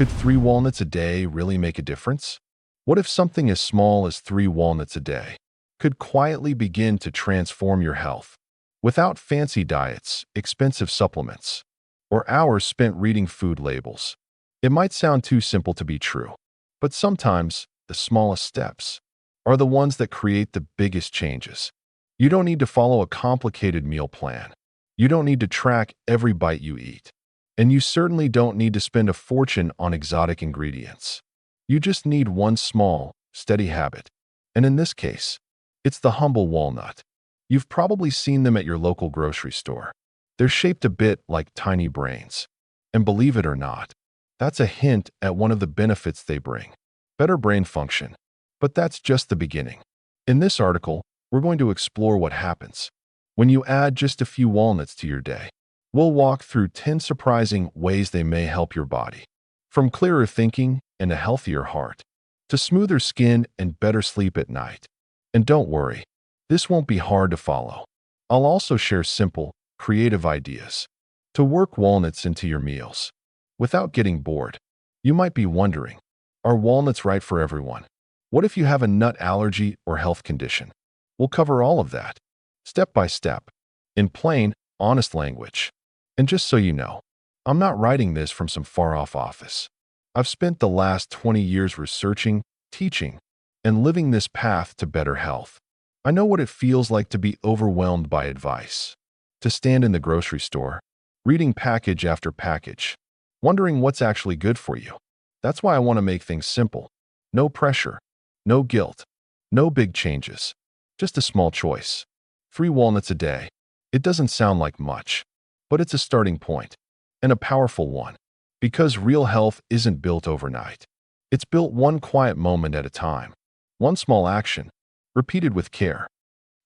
Could 3 walnuts a day really make a difference? What if something as small as 3 walnuts a day could quietly begin to transform your health without fancy diets, expensive supplements, or hours spent reading food labels? It might sound too simple to be true, but sometimes the smallest steps are the ones that create the biggest changes. You don't need to follow a complicated meal plan. You don't need to track every bite you eat. And you certainly don't need to spend a fortune on exotic ingredients. You just need one small, steady habit. And in this case, it's the humble walnut. You've probably seen them at your local grocery store. They're shaped a bit like tiny brains. And believe it or not, that's a hint at one of the benefits they bring: better brain function. But that's just the beginning. In this article, we're going to explore what happens when you add just a few walnuts to your day. We'll walk through 10 surprising ways they may help your body, from clearer thinking and a healthier heart to smoother skin and better sleep at night. And don't worry, this won't be hard to follow. I'll also share simple, creative ideas to work walnuts into your meals without getting bored. You might be wondering, are walnuts right for everyone? What if you have a nut allergy or health condition? We'll cover all of that, step by step, in plain, honest language. And just so you know, I'm not writing this from some far-off office. I've spent the last 20 years researching, teaching, and living this path to better health. I know what it feels like to be overwhelmed by advice, to stand in the grocery store, reading package after package, wondering what's actually good for you. That's why I want to make things simple. No pressure, no guilt, no big changes, just a small choice. 3 walnuts a day. It doesn't sound like much, but it's a starting point, and a powerful one, because real health isn't built overnight. It's built one quiet moment at a time, one small action, repeated with care.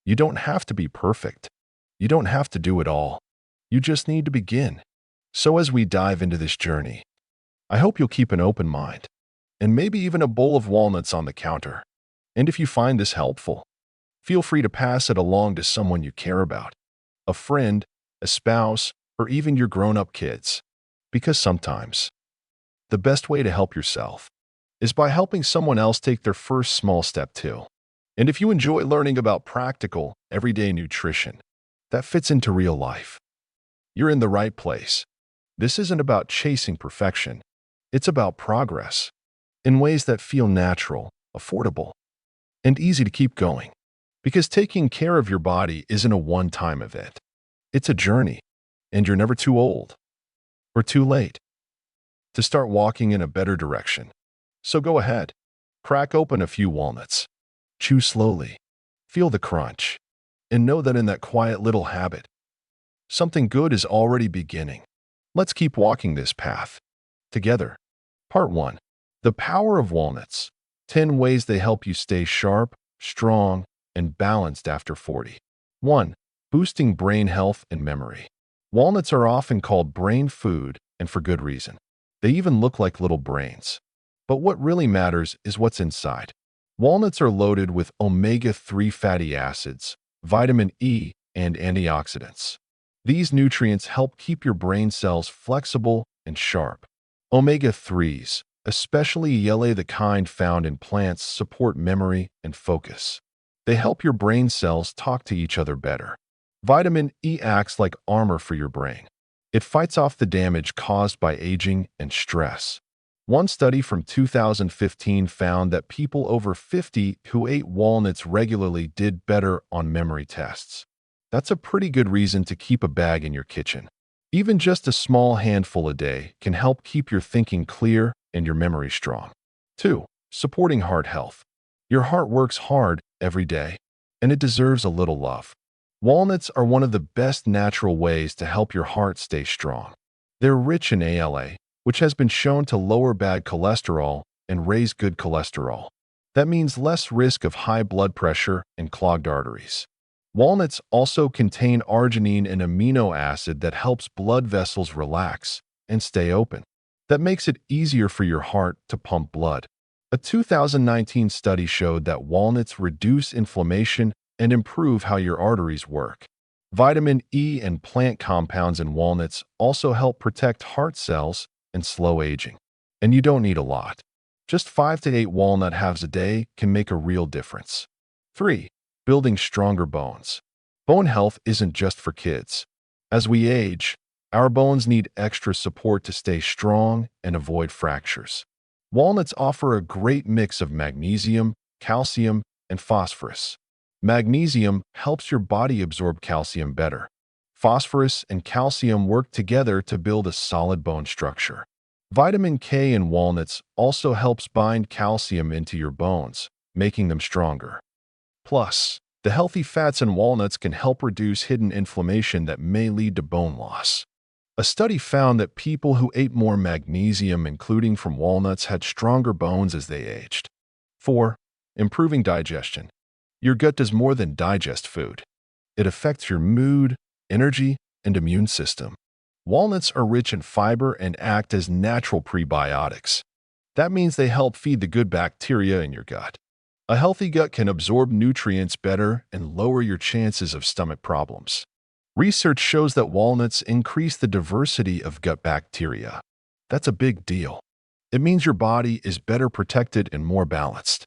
You don't have to be perfect. You don't have to do it all. You just need to begin. So as we dive into this journey, I hope you'll keep an open mind, and maybe even a bowl of walnuts on the counter. And if you find this helpful, feel free to pass it along to someone you care about, a friend, a spouse, or even your grown-up kids. Because sometimes, the best way to help yourself is by helping someone else take their first small step too. And if you enjoy learning about practical, everyday nutrition that fits into real life, you're in the right place. This isn't about chasing perfection. It's about progress in ways that feel natural, affordable, and easy to keep going. Because taking care of your body isn't a one-time event. It's a journey, and you're never too old or too late to start walking in a better direction. So go ahead, crack open a few walnuts, chew slowly, feel the crunch, and know that in that quiet little habit, something good is already beginning. Let's keep walking this path together. Part 1. The power of walnuts. 10 ways they help you stay sharp, strong, and balanced after 40. 1. Boosting brain health and memory. Walnuts are often called brain food, and for good reason. They even look like little brains. But what really matters is what's inside. Walnuts are loaded with omega-3 fatty acids, vitamin E, and antioxidants. These nutrients help keep your brain cells flexible and sharp. Omega-3s, especially the kind found in plants, support memory and focus. They help your brain cells talk to each other better. Vitamin E acts like armor for your brain. It fights off the damage caused by aging and stress. One study from 2015 found that people over 50 who ate walnuts regularly did better on memory tests. That's a pretty good reason to keep a bag in your kitchen. Even just a small handful a day can help keep your thinking clear and your memory strong. 2. Supporting heart health. Your heart works hard every day, and it deserves a little love. Walnuts are one of the best natural ways to help your heart stay strong. They're rich in ALA, which has been shown to lower bad cholesterol and raise good cholesterol. That means less risk of high blood pressure and clogged arteries. Walnuts also contain arginine, an amino acid that helps blood vessels relax and stay open. That makes it easier for your heart to pump blood. A 2019 study showed that walnuts reduce inflammation and improve how your arteries work. Vitamin E and plant compounds in walnuts also help protect heart cells and slow aging. And you don't need a lot. Just 5 to 8 walnut halves a day can make a real difference. 3. Building stronger bones. Bone health isn't just for kids. As we age, our bones need extra support to stay strong and avoid fractures. Walnuts offer a great mix of magnesium, calcium, and phosphorus. Magnesium helps your body absorb calcium better. Phosphorus and calcium work together to build a solid bone structure. Vitamin K in walnuts also helps bind calcium into your bones, making them stronger. Plus, the healthy fats in walnuts can help reduce hidden inflammation that may lead to bone loss. A study found that people who ate more magnesium, including from walnuts, had stronger bones as they aged. 4. Improving digestion. Your gut does more than digest food. It affects your mood, energy, and immune system. Walnuts are rich in fiber and act as natural prebiotics. That means they help feed the good bacteria in your gut. A healthy gut can absorb nutrients better and lower your chances of stomach problems. Research shows that walnuts increase the diversity of gut bacteria. That's a big deal. It means your body is better protected and more balanced.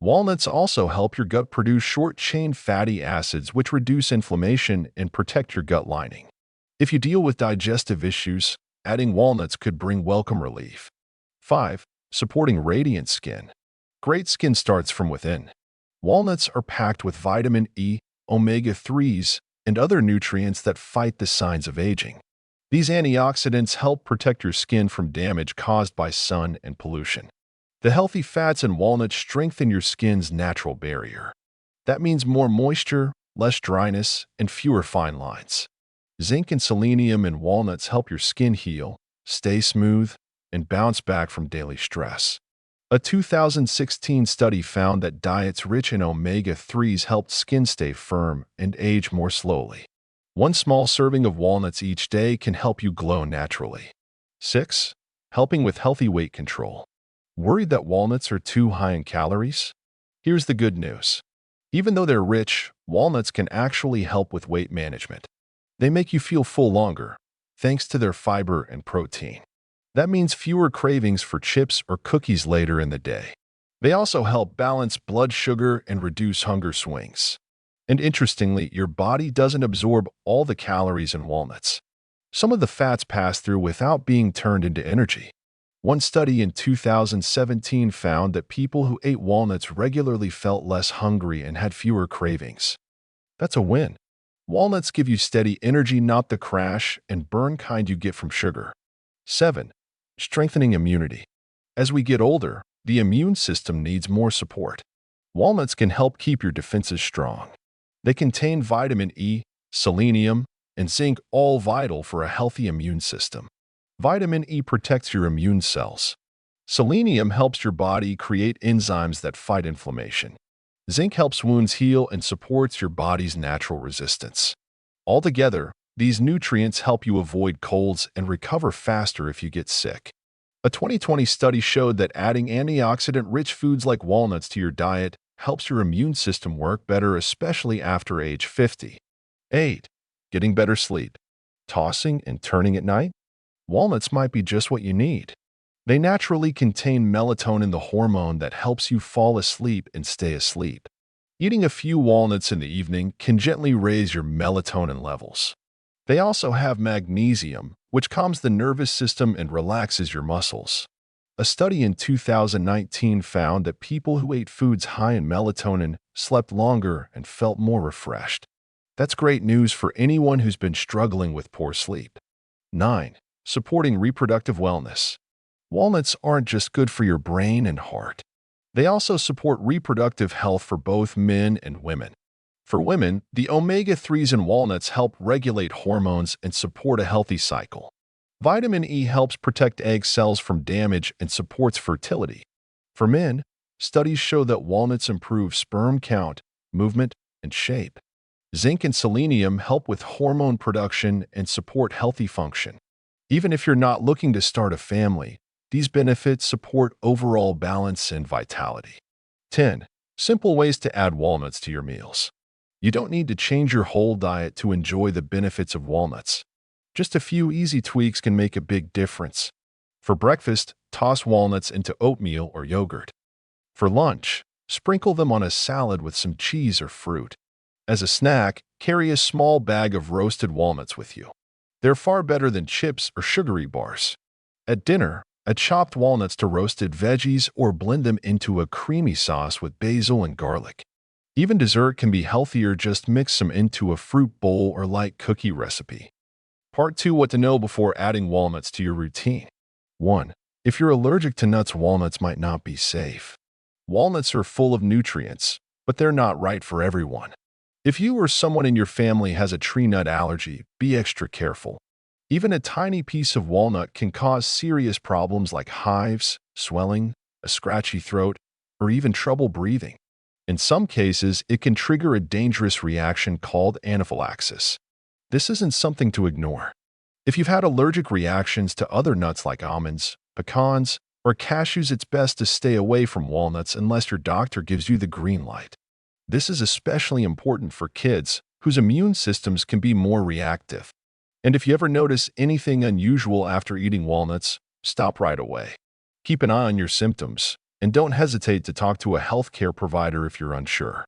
Walnuts also help your gut produce short-chain fatty acids, which reduce inflammation and protect your gut lining. If you deal with digestive issues, adding walnuts could bring welcome relief. 5. Supporting radiant skin. Great skin starts from within. Walnuts are packed with vitamin E, omega-3s, and other nutrients that fight the signs of aging. These antioxidants help protect your skin from damage caused by sun and pollution. The healthy fats in walnuts strengthen your skin's natural barrier. That means more moisture, less dryness, and fewer fine lines. Zinc and selenium in walnuts help your skin heal, stay smooth, and bounce back from daily stress. A 2016 study found that diets rich in omega-3s helped skin stay firm and age more slowly. One small serving of walnuts each day can help you glow naturally. 6. Helping with healthy weight control. Worried that walnuts are too high in calories? Here's the good news. Even though they're rich, walnuts can actually help with weight management. They make you feel full longer, thanks to their fiber and protein. That means fewer cravings for chips or cookies later in the day. They also help balance blood sugar and reduce hunger swings. And interestingly, your body doesn't absorb all the calories in walnuts. Some of the fats pass through without being turned into energy. One study in 2017 found that people who ate walnuts regularly felt less hungry and had fewer cravings. That's a win. Walnuts give you steady energy, not the crash and burn kind you get from sugar. 7. Strengthening immunity. As we get older, the immune system needs more support. Walnuts can help keep your defenses strong. They contain vitamin E, selenium, and zinc, all vital for a healthy immune system. Vitamin E protects your immune cells. Selenium helps your body create enzymes that fight inflammation. Zinc helps wounds heal and supports your body's natural resistance. Altogether, these nutrients help you avoid colds and recover faster if you get sick. A 2020 study showed that adding antioxidant-rich foods like walnuts to your diet helps your immune system work better, especially after age 50. 8. Getting better sleep. Tossing and turning at night? Walnuts might be just what you need. They naturally contain melatonin, the hormone that helps you fall asleep and stay asleep. Eating a few walnuts in the evening can gently raise your melatonin levels. They also have magnesium, which calms the nervous system and relaxes your muscles. A study in 2019 found that people who ate foods high in melatonin slept longer and felt more refreshed. That's great news for anyone who's been struggling with poor sleep. 9. Supporting reproductive wellness. Walnuts aren't just good for your brain and heart. They also support reproductive health for both men and women. For women, the omega-3s in walnuts help regulate hormones and support a healthy cycle. Vitamin E helps protect egg cells from damage and supports fertility. For men, studies show that walnuts improve sperm count, movement, and shape. Zinc and selenium help with hormone production and support healthy function. Even if you're not looking to start a family, these benefits support overall balance and vitality. 10. Simple ways to add walnuts to your meals. You don't need to change your whole diet to enjoy the benefits of walnuts. Just a few easy tweaks can make a big difference. For breakfast, toss walnuts into oatmeal or yogurt. For lunch, sprinkle them on a salad with some cheese or fruit. As a snack, carry a small bag of roasted walnuts with you. They're far better than chips or sugary bars. At dinner, add chopped walnuts to roasted veggies or blend them into a creamy sauce with basil and garlic. Even dessert can be healthier, just mix some into a fruit bowl or light cookie recipe. Part 2: What to know before adding walnuts to your routine. 1. If you're allergic to nuts, walnuts might not be safe. Walnuts are full of nutrients, but they're not right for everyone. If you or someone in your family has a tree nut allergy, be extra careful. Even a tiny piece of walnut can cause serious problems like hives, swelling, a scratchy throat, or even trouble breathing. In some cases, it can trigger a dangerous reaction called anaphylaxis. This isn't something to ignore. If you've had allergic reactions to other nuts like almonds, pecans, or cashews, it's best to stay away from walnuts unless your doctor gives you the green light. This is especially important for kids, whose immune systems can be more reactive. And if you ever notice anything unusual after eating walnuts, stop right away. Keep an eye on your symptoms, and don't hesitate to talk to a healthcare provider if you're unsure.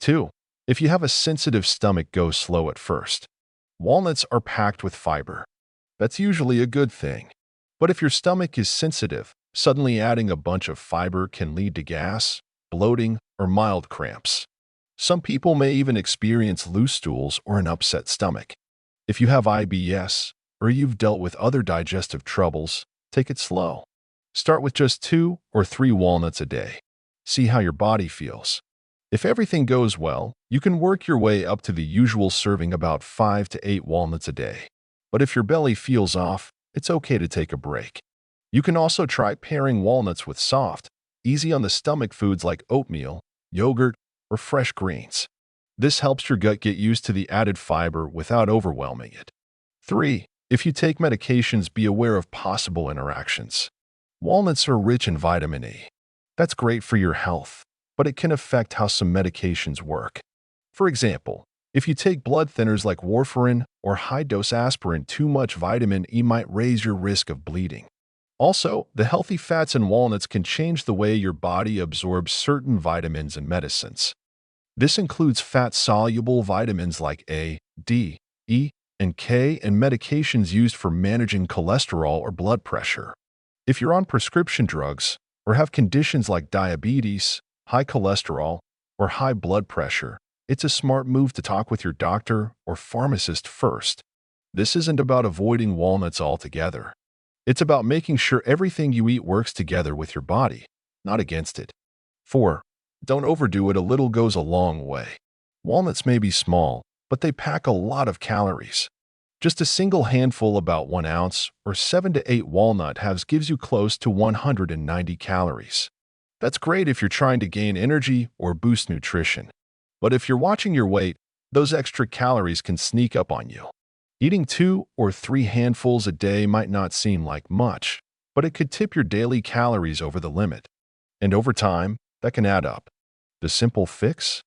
2. If you have a sensitive stomach, go slow at first. Walnuts are packed with fiber. That's usually a good thing. But if your stomach is sensitive, suddenly adding a bunch of fiber can lead to gas, bloating, or mild cramps. Some people may even experience loose stools or an upset stomach. If you have IBS, or you've dealt with other digestive troubles, take it slow. Start with just 2 or 3 walnuts a day. See how your body feels. If everything goes well, you can work your way up to the usual serving, about 5 to 8 walnuts a day. But if your belly feels off, it's okay to take a break. You can also try pairing walnuts with soft, easy on the stomach foods like oatmeal, yogurt, or fresh greens. This helps your gut get used to the added fiber without overwhelming it. 3. If you take medications, be aware of possible interactions. Walnuts are rich in vitamin E. That's great for your health, but it can affect how some medications work. For example, if you take blood thinners like warfarin or high-dose aspirin, too much vitamin E might raise your risk of bleeding. Also, the healthy fats in walnuts can change the way your body absorbs certain vitamins and medicines. This includes fat-soluble vitamins like A, D, E, and K, and medications used for managing cholesterol or blood pressure. If you're on prescription drugs or have conditions like diabetes, high cholesterol, or high blood pressure, it's a smart move to talk with your doctor or pharmacist first. This isn't about avoiding walnuts altogether. It's about making sure everything you eat works together with your body, not against it. 4. Don't overdo it. A little goes a long way. Walnuts may be small, but they pack a lot of calories. Just a single handful, about 1 ounce, or 7 to 8 walnut halves, gives you close to 190 calories. That's great if you're trying to gain energy or boost nutrition. But if you're watching your weight, those extra calories can sneak up on you. Eating 2 or 3 handfuls a day might not seem like much, but it could tip your daily calories over the limit. And over time, that can add up. The simple fix?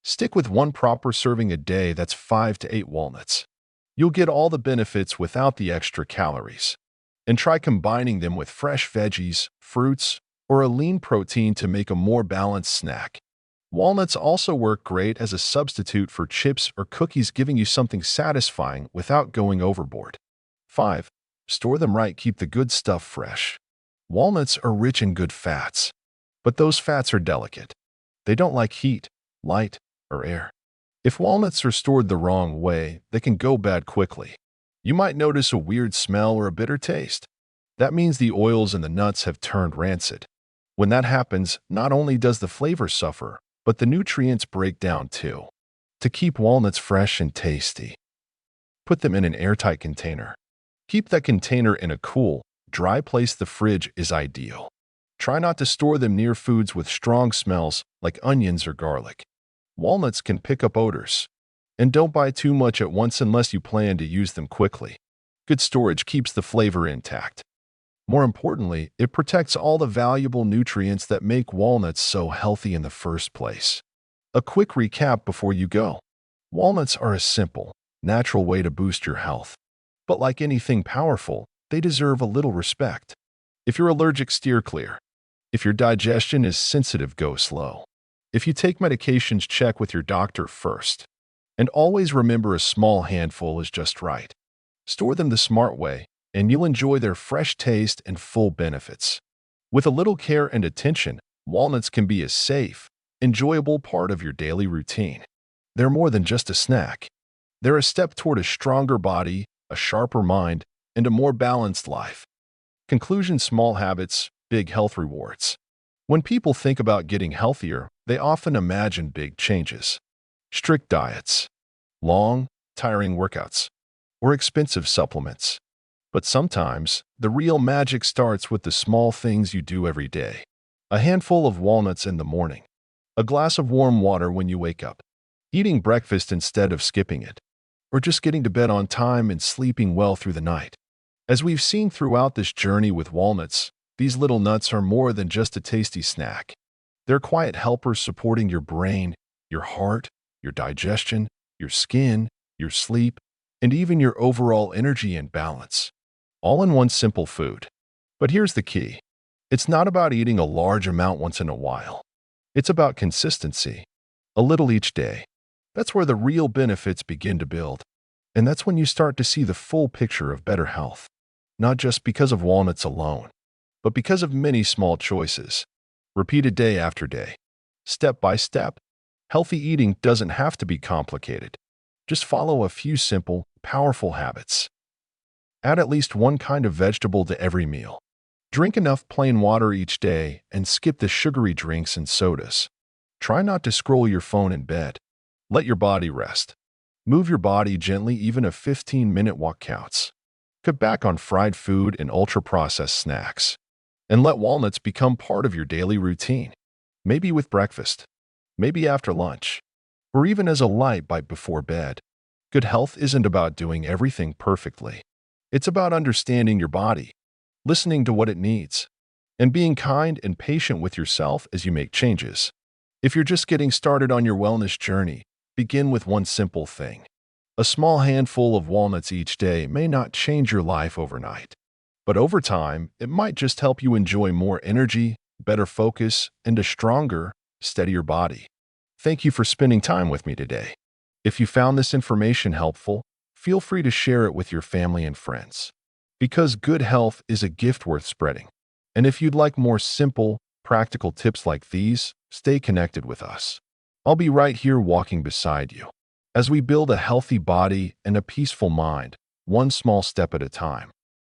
Stick with 1 proper serving a day. That's 5 to 8 walnuts. You'll get all the benefits without the extra calories. And try combining them with fresh veggies, fruits, or a lean protein to make a more balanced snack. Walnuts also work great as a substitute for chips or cookies, giving you something satisfying without going overboard. 5. Store them right. Keep the good stuff fresh. Walnuts are rich in good fats, but those fats are delicate. They don't like heat, light, or air. If walnuts are stored the wrong way, they can go bad quickly. You might notice a weird smell or a bitter taste. That means the oils in the nuts have turned rancid. When that happens, not only does the flavor suffer, but the nutrients break down too. To keep walnuts fresh and tasty, put them in an airtight container. Keep that container in a cool, dry place. The fridge is ideal. Try not to store them near foods with strong smells like onions or garlic. Walnuts can pick up odors. And don't buy too much at once unless you plan to use them quickly. Good storage keeps the flavor intact. More importantly, it protects all the valuable nutrients that make walnuts so healthy in the first place. A quick recap before you go. Walnuts are a simple, natural way to boost your health. But like anything powerful, they deserve a little respect. If you're allergic, steer clear. If your digestion is sensitive, go slow. If you take medications, check with your doctor first. And always remember, a small handful is just right. Store them the smart way, and you'll enjoy their fresh taste and full benefits. With a little care and attention, walnuts can be a safe, enjoyable part of your daily routine. They're more than just a snack. They're a step toward a stronger body, a sharper mind, and a more balanced life. Conclusion: small habits, big health rewards. When people think about getting healthier, they often imagine big changes. Strict diets, long, tiring workouts, or expensive supplements. But sometimes, the real magic starts with the small things you do every day. A handful of walnuts in the morning. A glass of warm water when you wake up. Eating breakfast instead of skipping it. Or just getting to bed on time and sleeping well through the night. As we've seen throughout this journey with walnuts, these little nuts are more than just a tasty snack. They're quiet helpers supporting your brain, your heart, your digestion, your skin, your sleep, and even your overall energy and balance. All in one simple food. But here's the key. It's not about eating a large amount once in a while. It's about consistency. A little each day. That's where the real benefits begin to build. And that's when you start to see the full picture of better health. Not just because of walnuts alone, but because of many small choices. Repeated day after day. Step by step. Healthy eating doesn't have to be complicated. Just follow a few simple, powerful habits. Add at least one kind of vegetable to every meal. Drink enough plain water each day and skip the sugary drinks and sodas. Try not to scroll your phone in bed. Let your body rest. Move your body gently, even a 15-minute walk counts. Cut back on fried food and ultra-processed snacks. And let walnuts become part of your daily routine. Maybe with breakfast. Maybe after lunch. Or even as a light bite before bed. Good health isn't about doing everything perfectly. It's about understanding your body, listening to what it needs, and being kind and patient with yourself as you make changes. If you're just getting started on your wellness journey, begin with one simple thing. A small handful of walnuts each day may not change your life overnight, but over time, it might just help you enjoy more energy, better focus, and a stronger, steadier body. Thank you for spending time with me today. If you found this information helpful, feel free to share it with your family and friends. Because good health is a gift worth spreading. And if you'd like more simple, practical tips like these, stay connected with us. I'll be right here walking beside you as we build a healthy body and a peaceful mind, one small step at a time.